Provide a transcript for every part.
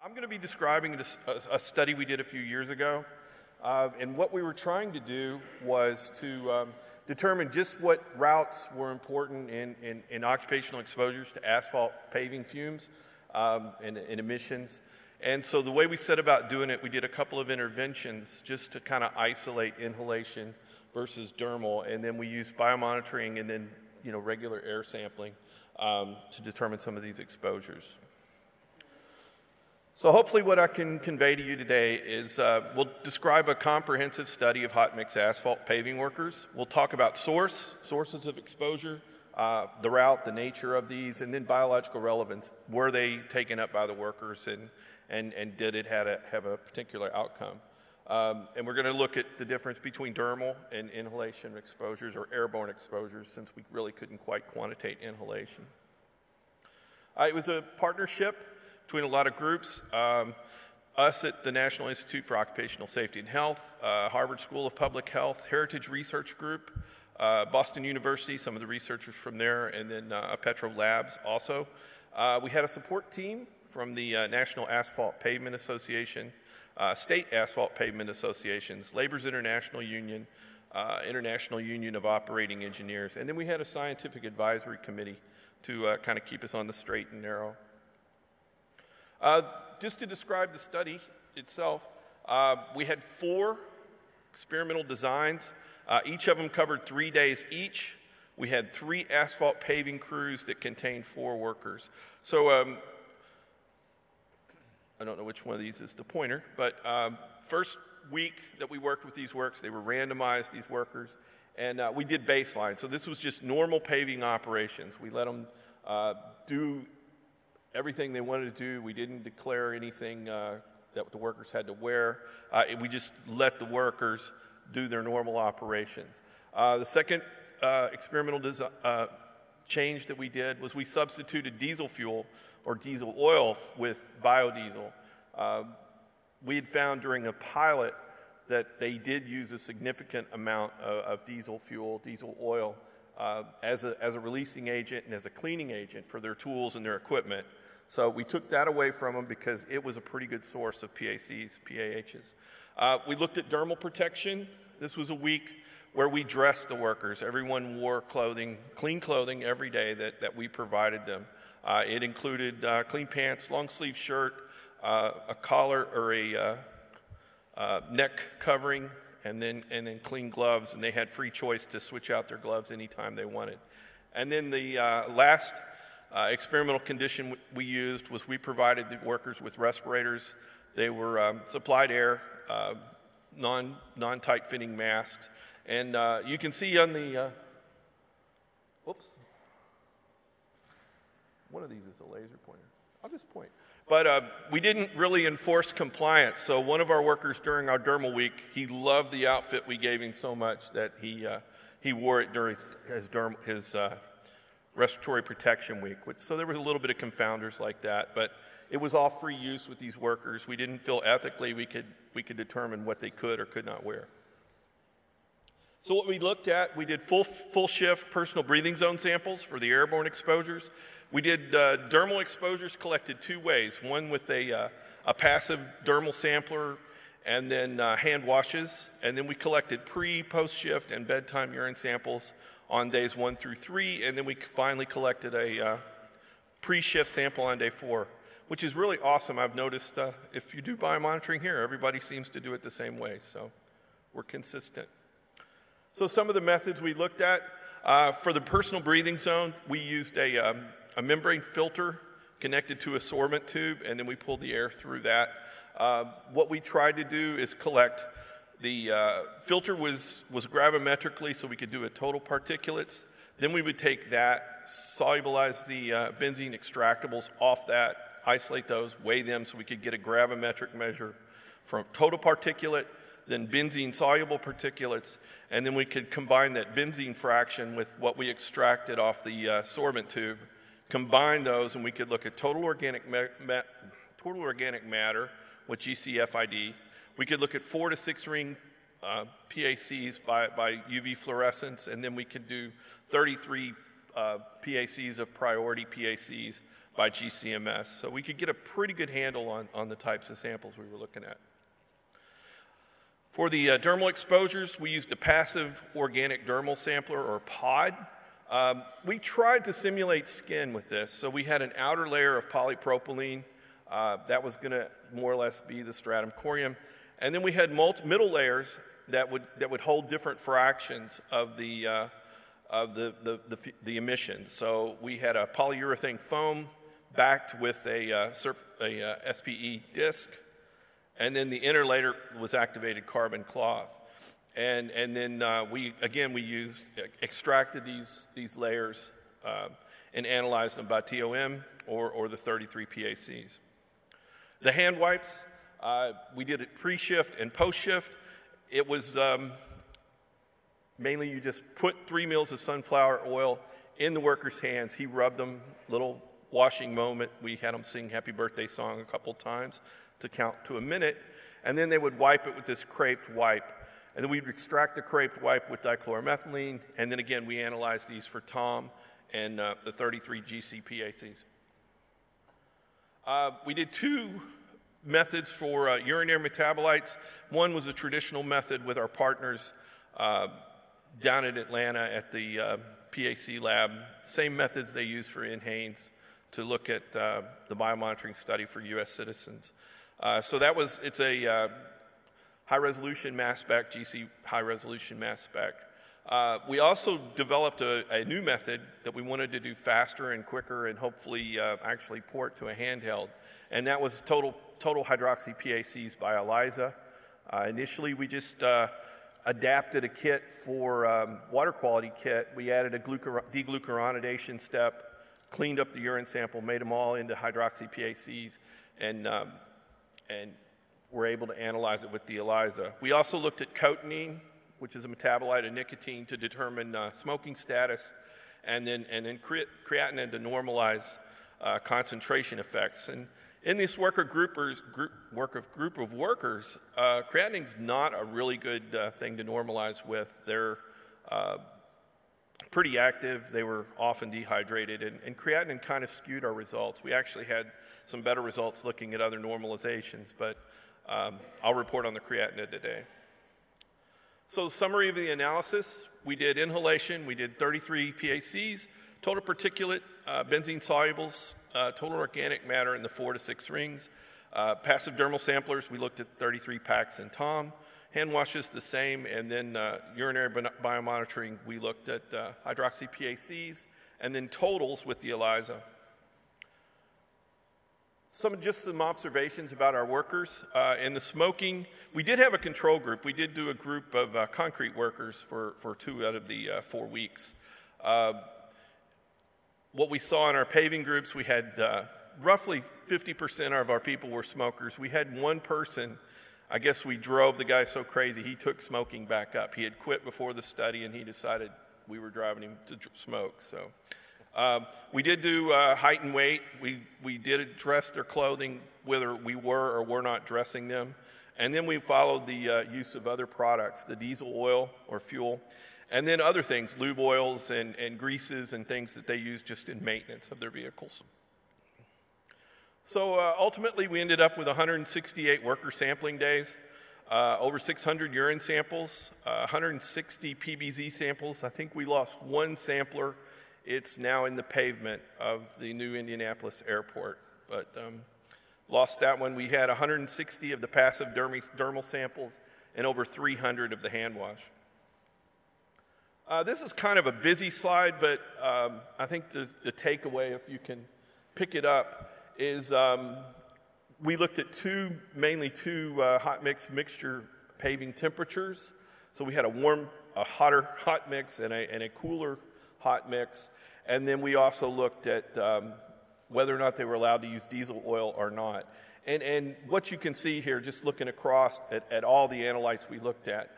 I'm going to be describing a study we did a few years ago, and what we were trying to do was to determine just what routes were important in occupational exposures to asphalt paving fumes and emissions. And so the way we set about doing it, we did a couple of interventions just to kind of isolate inhalation versus dermal, and then we used biomonitoring and then regular air sampling to determine some of these exposures. So hopefully what I can convey to you today is we'll describe a comprehensive study of hot mix asphalt paving workers. We'll talk about sources of exposure, the route, the nature of these, and then biological relevance. Were they taken up by the workers and did it have a particular outcome? And we're going to look at the difference between dermal and inhalation exposures or airborne exposures, since we really couldn't quite quantitate inhalation. It was a partnership between a lot of groups, us at the National Institute for Occupational Safety and Health, Harvard School of Public Health, Heritage Research Group, Boston University, some of the researchers from there, and then Petro Labs also. We had a support team from the National Asphalt Pavement Association, State Asphalt Pavement Associations, Labor's International Union, International Union of Operating Engineers, and then we had a scientific advisory committee to kind of keep us on the straight and narrow. Just to describe the study itself, we had 4 experimental designs. Each of them covered 3 days each. We had 3 asphalt paving crews that contained 4 workers. So I don't know which one of these is the pointer, but first week that we worked with these works, they were randomized, these workers, and we did baseline. So this was just normal paving operations. We let them do everything they wanted to do. We didn't declare anything that the workers had to wear. We just let the workers do their normal operations. The second experimental change that we did was we substituted diesel fuel or diesel oil with biodiesel. We had found during a pilot that they did use a significant amount of diesel fuel, diesel oil, as a releasing agent and as a cleaning agent for their tools and their equipment. So we took that away from them because it was a pretty good source of PACs, PAHs. We looked at dermal protection. This was a week where we dressed the workers. Everyone wore clothing, clean clothing every day that we provided them. It included clean pants, long sleeve shirt, a collar or a neck covering, and then clean gloves, and they had free choice to switch out their gloves anytime they wanted. And then the last experimental condition we used was we provided the workers with respirators. They were supplied air, non-tight fitting masks, and you can see on the, oops, one of these is a laser pointer. I'll just point. But we didn't really enforce compliance. So one of our workers during our dermal week, he loved the outfit we gave him so much that he wore it during his respiratory protection week. So there was a little bit of confounders like that, but it was all free use with these workers. We didn't feel ethically we could determine what they could or could not wear. So what we looked at, we did full shift personal breathing zone samples for the airborne exposures. We did dermal exposures collected 2 ways, one with a passive dermal sampler and then hand washes, and then we collected post shift and bedtime urine samples on days 1 through 3, and then we finally collected a pre-shift sample on day 4, which is really awesome. I've noticed if you do biomonitoring here, everybody seems to do it the same way, so we're consistent. So some of the methods we looked at, for the personal breathing zone, we used a membrane filter connected to a sorbent tube, and then we pulled the air through that. What we tried to do is collect the filter was gravimetrically, so we could do a total particulates. Then we would take that, solubilize the benzene extractables off that, isolate those, weigh them so we could get a gravimetric measure from total particulate, then benzene soluble particulates, and then we could combine that benzene fraction with what we extracted off the sorbent tube, combine those, and we could look at total organic matter with GCFID. We could look at 4 to 6 ring PACs by UV fluorescence, and then we could do 33 PACs of priority PACs by GCMS. So we could get a pretty good handle on the types of samples we were looking at. For the dermal exposures, we used a passive organic dermal sampler, or POD. We tried to simulate skin with this. So we had an outer layer of polypropylene. That was going to more or less be the stratum corneum. And then we had middle layers that would hold different fractions of the emission. So we had a polyurethane foam backed with a SPE disc, and then the inner layer was activated carbon cloth. And then we extracted these layers and analyzed them by TOM or the 33 PACs. The hand wipes, we did it pre-shift and post-shift. It was mainly you just put 3 mils of sunflower oil in the worker's hands. He rubbed them, little washing moment. We had them sing Happy Birthday song a couple times to count to a minute. And then they would wipe it with this craped wipe. And then we'd extract the craped wipe with dichloromethylene. And then again, we analyzed these for TOM and the 33 GCPACs. We did 2 methods for urinary metabolites. One was a traditional method with our partners down in Atlanta at the PAC lab. Same methods they use for NHANES to look at the biomonitoring study for U.S. citizens. So it's a high-resolution mass spec, GC high-resolution mass spec. We also developed a new method that we wanted to do faster and quicker and hopefully actually port to a handheld. And that was total hydroxy PACs by ELISA. Initially, we just adapted a kit for water quality kit. We added a deglucuronidation step, cleaned up the urine sample, made them all into hydroxy PACs, and were able to analyze it with the ELISA. We also looked at cotinine, which is a metabolite of nicotine, to determine smoking status, and then creatinine to normalize concentration effects. And in this group of workers, creatinine's not a really good thing to normalize with. They're pretty active. They were often dehydrated, and creatinine kind of skewed our results. We actually had some better results looking at other normalizations, but I'll report on the creatinine today. So, summary of the analysis: we did inhalation, we did 33 PACs, total particulate, benzene solubles, total organic matter in the 4 to 6 rings. Passive dermal samplers, we looked at 33 PACs and TOM. Hand washes, the same. And then urinary biomonitoring, we looked at hydroxy PACs, and then totals with the ELISA. Some observations about our workers. In the smoking, we did have a control group. We did do a group of concrete workers for 2 out of the 4 weeks. What we saw in our paving groups, we had roughly 50% of our people were smokers. We had one person, I guess we drove the guy so crazy, he took smoking back up. He had quit before the study, and he decided we were driving him to smoke. So we did do height and weight. We did address their clothing, whether we were or were not dressing them. And then we followed the use of other products, the diesel oil or fuel, and then other things, lube oils and greases and things that they use just in maintenance of their vehicles. So ultimately, we ended up with 168 worker sampling days, over 600 urine samples, 160 PBZ samples. I think we lost one sampler. It's now in the pavement of the new Indianapolis airport, but lost that one. We had 160 of the passive dermal samples and over 300 of the hand wash. This is kind of a busy slide, but I think the takeaway, if you can pick it up, is we looked at mainly two hot mix mixture paving temperatures. So we had a hotter hot mix and a cooler hot mix. And then we also looked at whether or not they were allowed to use diesel oil or not. And what you can see here, just looking across at all the analytes we looked at,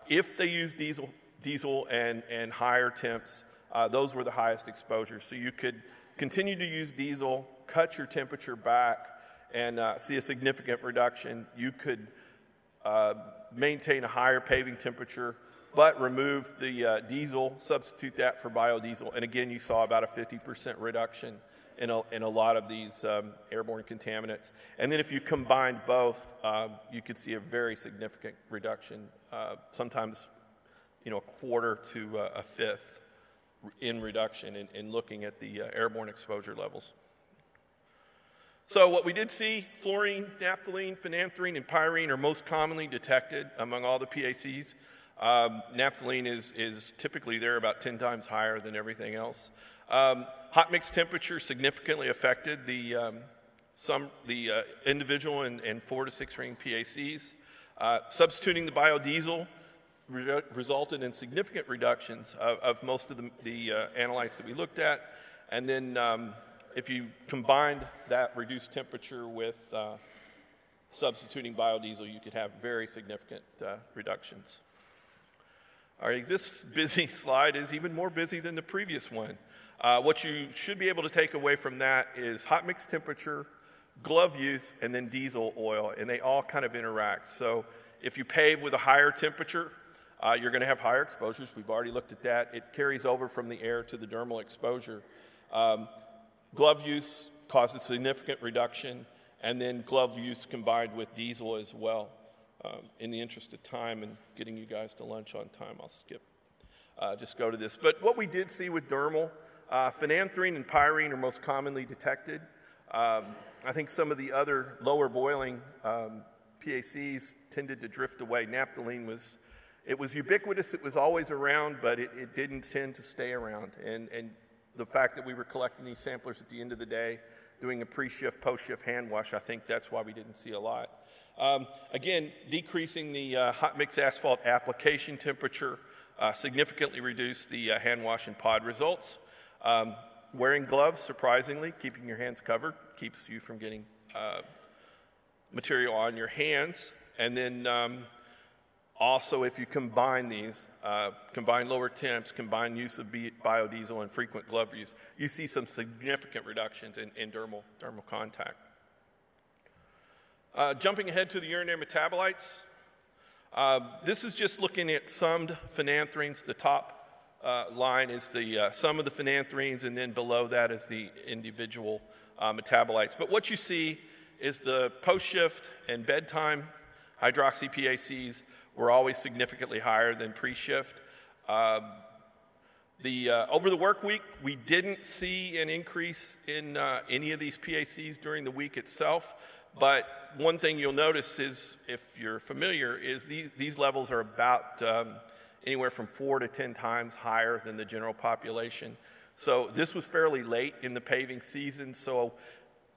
if they use diesel and higher temps, those were the highest exposures. So you could continue to use diesel, cut your temperature back, and see a significant reduction. You could maintain a higher paving temperature, but remove the diesel, substitute that for biodiesel, and again, you saw about a 50% reduction in a lot of these airborne contaminants. And then if you combined both, you could see a very significant reduction, sometimes a quarter to a fifth in reduction in looking at the airborne exposure levels. So what we did see, fluorine, naphthalene, phenanthrene, and pyrene are most commonly detected among all the PACs. Naphthalene is typically there about 10 times higher than everything else. Hot mix temperature significantly affected the individual and 4 to 6 ring PACs. Substituting the biodiesel resulted in significant reductions of most of the analytes that we looked at. And then if you combined that reduced temperature with substituting biodiesel, you could have very significant reductions. All right, this busy slide is even more busy than the previous one. What you should be able to take away from that is hot mix temperature, glove use, and then diesel oil, and they all kind of interact. So if you pave with a higher temperature, you're going to have higher exposures. We've already looked at that. It carries over from the air to the dermal exposure. Glove use causes significant reduction, and then glove use combined with diesel as well. In the interest of time and getting you guys to lunch on time, I'll skip. Just go to this. But what we did see with dermal, phenanthrene and pyrene are most commonly detected. I think some of the other lower boiling PACs tended to drift away. Naphthalene was ubiquitous. It was always around, but it didn't tend to stay around. And the fact that we were collecting these samplers at the end of the day, doing a pre-shift, post-shift hand wash, I think that's why we didn't see a lot. Again, decreasing the hot mix asphalt application temperature significantly reduced the hand wash and pod results. Wearing gloves, surprisingly, keeping your hands covered, keeps you from getting material on your hands. And then also, if you combine these, combine lower temps, combine use of biodiesel and frequent glove use, you see some significant reductions in dermal contact. Jumping ahead to the urinary metabolites, this is just looking at summed phenanthrenes. The top line is the sum of the phenanthrenes, and then below that is the individual metabolites. But what you see is the post-shift and bedtime hydroxy PACs were always significantly higher than pre-shift. Over the work week, we didn't see an increase in any of these PACs during the week itself. But one thing you'll notice is, if you're familiar, is these levels are about anywhere from 4 to 10 times higher than the general population. So this was fairly late in the paving season. So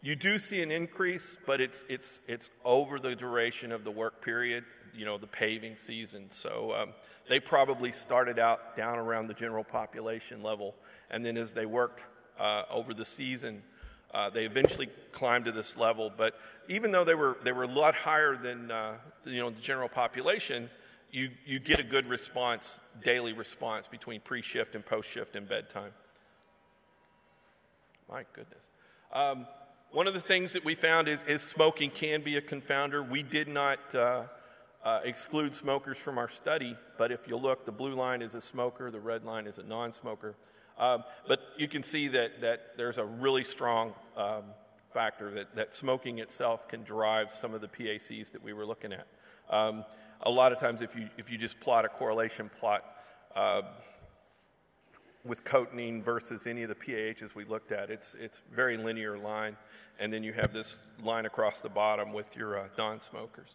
you do see an increase, but it's over the duration of the work period, the paving season. So they probably started out down around the general population level, and then as they worked over the season, they eventually climbed to this level. But even though they were a lot higher than the general population, you get a good response, daily response between pre-shift and post-shift and bedtime. My goodness. One of the things that we found is smoking can be a confounder. We did not exclude smokers from our study, but if you look, the blue line is a smoker, the red line is a non-smoker. But you can see that there's a really strong factor that smoking itself can drive some of the PACs that we were looking at. A lot of times if you just plot a correlation plot with cotinine versus any of the PAHs we looked at, it's very linear line, and then you have this line across the bottom with your non-smokers.